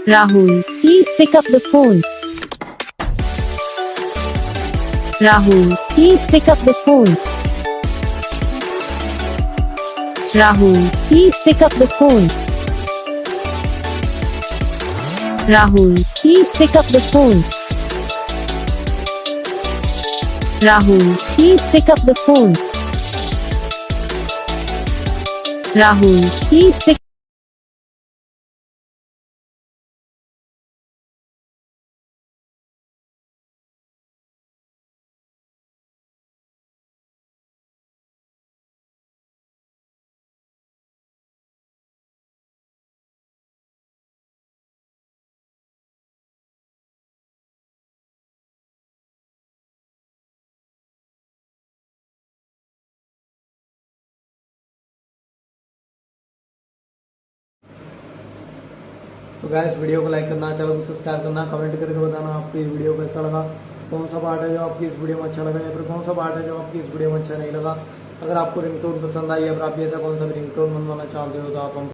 Rahul, please pick up the phone. Rahul, please pick up the phone. Rahul, please pick up the phone. Rahul, please pick up the phone. Rahul, please pick up the phone. Rahul, please pick तो guys video को like करना, channel को subscribe करना, comment करके बताना आपको इस video कैसा लगा, कौन सा पार्ट है जो आपकी इस वीडियो में अच्छा लगा या फिर कौन सा पार्ट है जो आपकी इस वीडियो में अच्छा नहीं लगा। अगर आपको रिंगटोन पसंद आई या फिर आप ऐसा कौन सा रिंगटोन बनवाना चाहते हो तो आप हम